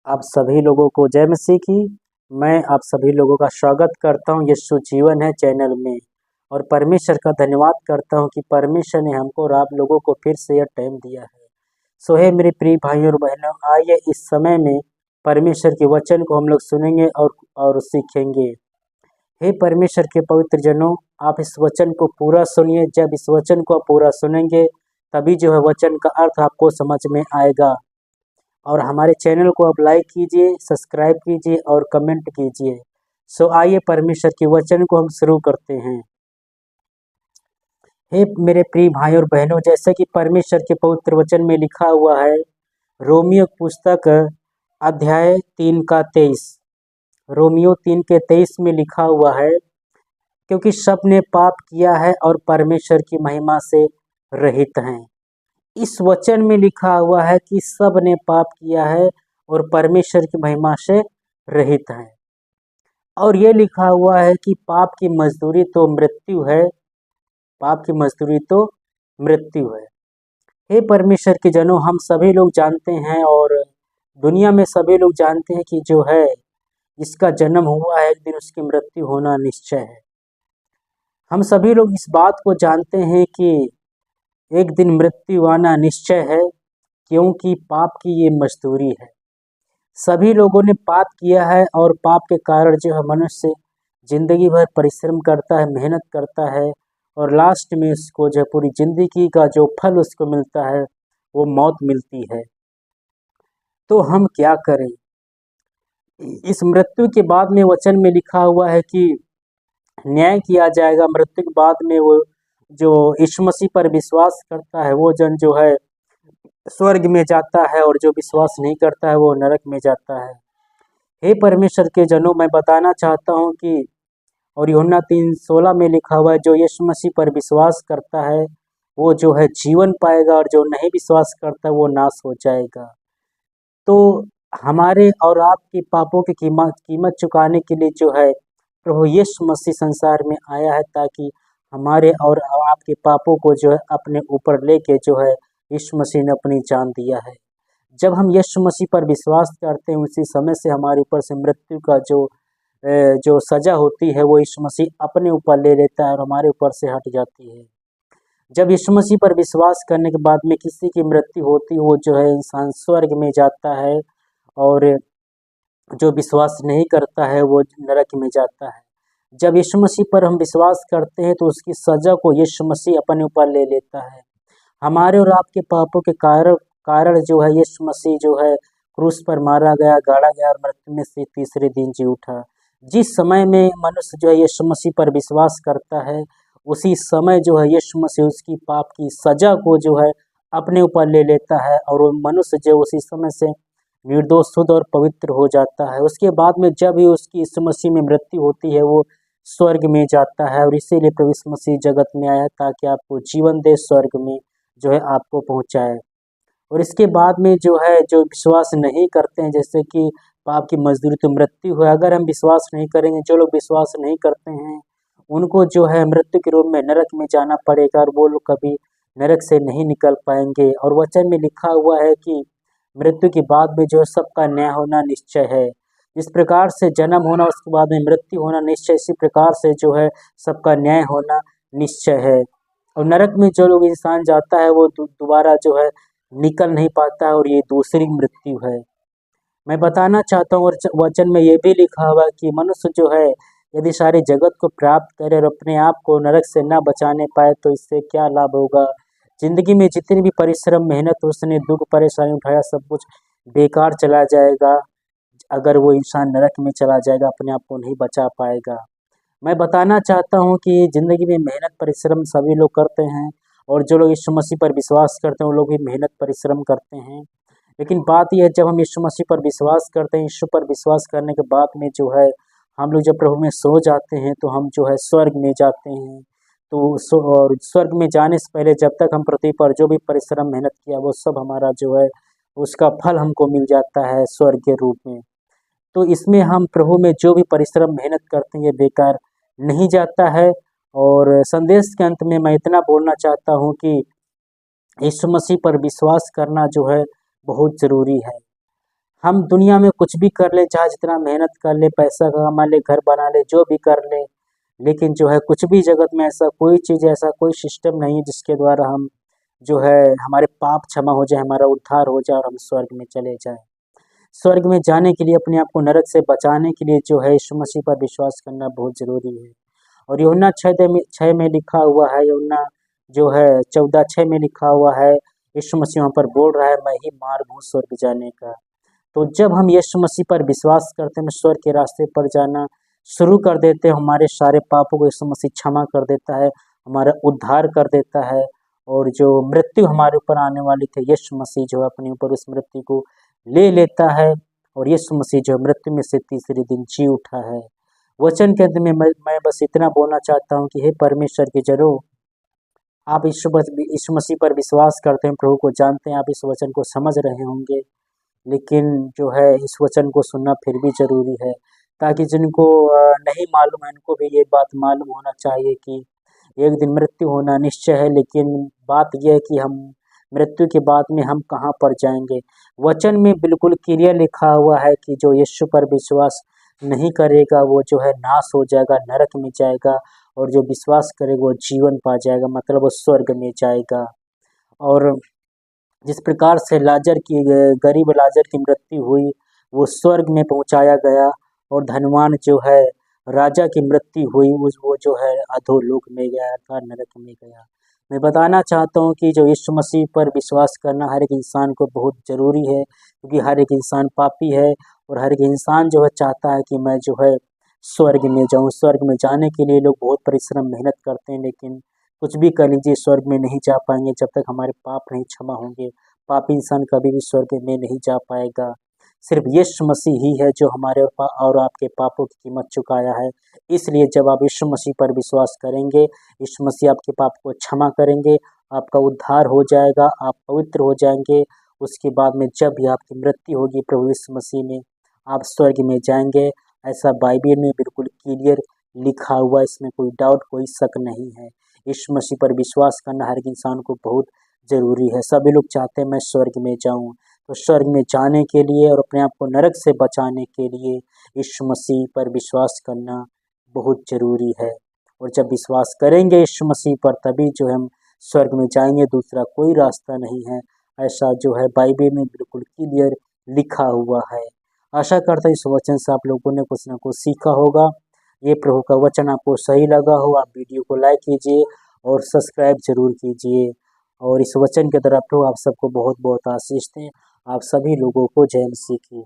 आप सभी लोगों को जय मसीह की। मैं आप सभी लोगों का स्वागत करता हूं यीशु जीवन है चैनल में, और परमेश्वर का धन्यवाद करता हूं कि परमेश्वर ने हमको और आप लोगों को फिर से यह टाइम दिया है। सो है मेरे प्रिय भाइयों और बहनों, आइए इस समय में परमेश्वर के वचन को हम लोग सुनेंगे और सीखेंगे। हे परमेश्वर के पवित्र जनों, आप इस वचन को पूरा सुनिए। जब इस वचन को आप पूरा सुनेंगे तभी जो है वचन का अर्थ आपको समझ में आएगा। और हमारे चैनल को आप लाइक कीजिए, सब्सक्राइब कीजिए और कमेंट कीजिए। सो आइए परमेश्वर के वचन को हम शुरू करते हैं। हे मेरे प्रिय भाई और बहनों, जैसे कि परमेश्वर के पवित्र वचन में लिखा हुआ है, रोमियो पुस्तक अध्याय 3 का 23, रोमियो 3 के 23 में लिखा हुआ है, क्योंकि सब ने पाप किया है और परमेश्वर की महिमा से रहित हैं। इस वचन में लिखा हुआ है कि सब ने पाप किया है और परमेश्वर की महिमा से रहित है। और ये लिखा हुआ है कि पाप की मजदूरी तो मृत्यु है, पाप की मजदूरी तो मृत्यु है। हे परमेश्वर के जनों, हम सभी लोग जानते हैं और दुनिया में सभी लोग जानते हैं कि जो है जिसका जन्म हुआ है एक दिन उसकी मृत्यु होना निश्चय है। हम सभी लोग इस बात को जानते हैं कि एक दिन मृत्यु आना निश्चय है, क्योंकि पाप की ये मजदूरी है। सभी लोगों ने पाप किया है और पाप के कारण जो है मनुष्य जिंदगी भर परिश्रम करता है, मेहनत करता है, और लास्ट में उसको जो पूरी जिंदगी का जो फल उसको मिलता है वो मौत मिलती है। तो हम क्या करें? इस मृत्यु के बाद में वचन में लिखा हुआ है कि न्याय किया जाएगा। मृत्यु के बाद में वो जो यीशु मसीह पर विश्वास करता है वो जन जो है स्वर्ग में जाता है, और जो विश्वास नहीं करता है वो नरक में जाता है। हे परमेश्वर के जनों, मैं बताना चाहता हूँ कि और यूहन्ना 3:16 में लिखा हुआ है, जो यीशु मसीह पर विश्वास करता है वो जो है जीवन पाएगा, और जो नहीं विश्वास करता वो नाश हो जाएगा। तो हमारे और आपके पापों की कीमत चुकाने के लिए जो है प्रभु यीशु मसीह संसार में आया है, ताकि हमारे और आपके पापों को जो है अपने ऊपर लेके जो है यीशु मसीह ने अपनी जान दिया है। जब हम यीशु मसीह पर विश्वास करते हैं उसी समय से हमारे ऊपर से मृत्यु का जो सजा होती है वो यीशु मसीह अपने ऊपर ले लेता है और हमारे ऊपर से हट जाती है। जब यीशु मसीह पर विश्वास करने के बाद में किसी की मृत्यु होती है, वो जो है इंसान स्वर्ग में जाता है, और जो विश्वास नहीं करता है वो नरक में जाता है। जब यीशु मसीह पर हम विश्वास करते हैं तो उसकी सजा को यीशु मसीह अपने ऊपर ले लेता है। हमारे और आपके पापों के कारण जो है यीशु मसीह जो है क्रूस पर मारा गया, गाड़ा गया और मृत्यु में से तीसरे दिन जी उठा। जिस समय में मनुष्य जो है यीशु मसीह पर विश्वास करता है, उसी समय जो है यीशु मसीह उसकी पाप की सजा को जो है अपने ऊपर ले लेता है, और वो मनुष्य जो उसी समय से निर्दोष, शुद्ध और पवित्र हो जाता है। उसके बाद में जब भी उसकी यीशु मसीह में मृत्यु होती है वो स्वर्ग में जाता है, और इसीलिए प्रभु यीशु मसीह जगत में आया ताकि आपको जीवन दे, स्वर्ग में जो है आपको पहुंचाए। और इसके बाद में जो है जो विश्वास नहीं करते हैं, जैसे कि पाप की मजदूरी तो मृत्यु है, अगर हम विश्वास नहीं करेंगे, जो लोग विश्वास नहीं करते हैं उनको जो है मृत्यु के रूप में नरक में जाना पड़ेगा, और वो लोग कभी नरक से नहीं निकल पाएंगे। और वचन में लिखा हुआ है कि मृत्यु के बाद में जो है सबका न्याय होना निश्चय है। इस प्रकार से जन्म होना, उसके बाद में मृत्यु होना निश्चय, इसी प्रकार से जो है सबका न्याय होना निश्चय है। और नरक में जो लोग इंसान जाता है वो दोबारा जो है निकल नहीं पाता है, और ये दूसरी मृत्यु है। मैं बताना चाहता हूँ, और वचन में ये भी लिखा हुआ है कि मनुष्य जो है यदि सारी जगत को प्राप्त करे और अपने आप को नरक से न बचाने पाए तो इससे क्या लाभ होगा। जिंदगी में जितनी भी परिश्रम, मेहनत उसने, दुख परेशानी उठाया, सब कुछ बेकार चला जाएगा अगर वो इंसान नरक में चला जाएगा, अपने आप को नहीं बचा पाएगा। मैं बताना चाहता हूँ कि ज़िंदगी में मेहनत परिश्रम सभी लोग करते हैं, और जो लोग यीशु मसीह पर विश्वास करते हैं वो लोग भी मेहनत परिश्रम करते हैं। लेकिन बात यह है, जब हम यीशु मसीह पर विश्वास करते हैं, यीशु पर विश्वास करने के बाद में जो है हम लोग जब प्रभु में सो जाते हैं तो हम जो है स्वर्ग में जाते हैं। तो और स्वर्ग में जाने से पहले जब तक हम पृथ्वी पर जो भी परिश्रम, मेहनत किया वो सब हमारा जो है उसका फल हमको मिल जाता है स्वर्ग के रूप में। तो इसमें हम प्रभु में जो भी परिश्रम, मेहनत करते हैं ये बेकार नहीं जाता है। और संदेश के अंत में मैं इतना बोलना चाहता हूँ कि यीशु मसीह पर विश्वास करना जो है बहुत ज़रूरी है। हम दुनिया में कुछ भी कर ले, चाहे जितना मेहनत कर ले, पैसा कमा ले, घर बना ले, जो भी कर ले, लेकिन जो है कुछ भी जगत में ऐसा कोई चीज़, ऐसा कोई सिस्टम नहीं है जिसके द्वारा हम जो है हमारे पाप क्षमा हो जाए, हमारा उद्धार हो जाए और हम स्वर्ग में चले जाएं। स्वर्ग में जाने के लिए, अपने आप को नरक से बचाने के लिए जो है यीशु मसीह पर विश्वास करना बहुत ज़रूरी है। और यूहन्ना 6 में लिखा हुआ है, यूहन्ना जो है 14:6 में लिखा हुआ है, यीशु मसीह वहाँ पर बोल रहा है, मैं ही मार्ग हूँ स्वर्ग जाने का। तो जब हम यीशु मसीह पर विश्वास करते हैं, स्वर्ग के रास्ते पर जाना शुरू कर देते हैं, हमारे सारे पापों को यीशु मसीह क्षमा कर देता है, हमारा उद्धार कर देता है। और जो मृत्यु हमारे ऊपर आने वाली थी, यीशु मसीह जो अपने ऊपर उस मृत्यु को ले लेता है, और यीशु मसीह जो मृत्यु में से तीसरे दिन जी उठा है। वचन के अंत में मैं बस इतना बोलना चाहता हूँ कि हे परमेश्वर के जनो, आप यीशु मसीह पर विश्वास करते हैं, प्रभु को जानते हैं, आप इस वचन को समझ रहे होंगे, लेकिन जो है इस वचन को सुनना फिर भी ज़रूरी है, ताकि जिनको नहीं मालूम है उनको भी ये बात मालूम होना चाहिए कि एक दिन मृत्यु होना निश्चय है। लेकिन बात यह है कि हम मृत्यु के बाद में हम कहाँ पर जाएंगे। वचन में बिल्कुल क्लियर लिखा हुआ है कि जो यीशु पर विश्वास नहीं करेगा वो जो है नाश हो जाएगा, नरक में जाएगा, और जो विश्वास करेगा वो जीवन पा जाएगा, मतलब वो स्वर्ग में जाएगा। और जिस प्रकार से गरीब लाजर की मृत्यु हुई, वो स्वर्ग में पहुंचाया गया, और धनवान जो है राजा की मृत्यु हुई, वो जो है अधोलोक में गया था, नरक में गया। मैं बताना चाहता हूँ कि जो यीशु मसीह पर विश्वास करना हर एक इंसान को बहुत ज़रूरी है, क्योंकि हर एक इंसान पापी है, और हर एक इंसान जो है चाहता है कि मैं जो है स्वर्ग में जाऊँ। स्वर्ग में जाने के लिए लोग बहुत परिश्रम मेहनत करते हैं, लेकिन कुछ भी कर लीजिए स्वर्ग में नहीं जा पाएंगे जब तक हमारे पाप नहीं क्षमा होंगे। पापी इंसान कभी भी स्वर्ग में नहीं जा पाएगा। सिर्फ यीशु मसीह ही है जो हमारे और आपके पापों की कीमत चुकाया है। इसलिए जब आप यीशु मसीह पर विश्वास करेंगे, यीशु मसीह आपके पाप को क्षमा करेंगे, आपका उद्धार हो जाएगा, आप पवित्र हो जाएंगे। उसके बाद में जब भी आपकी मृत्यु होगी प्रभु यीशु मसीह में, आप स्वर्ग में जाएंगे। ऐसा बाइबल में बिल्कुल क्लियर लिखा हुआ, इसमें कोई डाउट, कोई शक नहीं है। यीशु मसीह पर विश्वास करना हर एक इंसान को बहुत ज़रूरी है। सभी लोग चाहते हैं मैं स्वर्ग में जाऊं, तो स्वर्ग में जाने के लिए और अपने आप को नरक से बचाने के लिए यीशु मसीह पर विश्वास करना बहुत ज़रूरी है। और जब विश्वास करेंगे यीशु मसीह पर, तभी जो हम स्वर्ग में जाएंगे, दूसरा कोई रास्ता नहीं है। ऐसा जो है बाइबल में बिल्कुल क्लियर लिखा हुआ है। आशा करता हूँ इस वचन से आप लोगों ने कुछ ना कुछ सीखा होगा। ये प्रभु का वचन आपको सही लगा हो, आप वीडियो को लाइक कीजिए और सब्सक्राइब जरूर कीजिए। और इस वचन के तरफ तो आप सबको बहुत बहुत आशीष दें। आप सभी लोगों को जय मसीह की।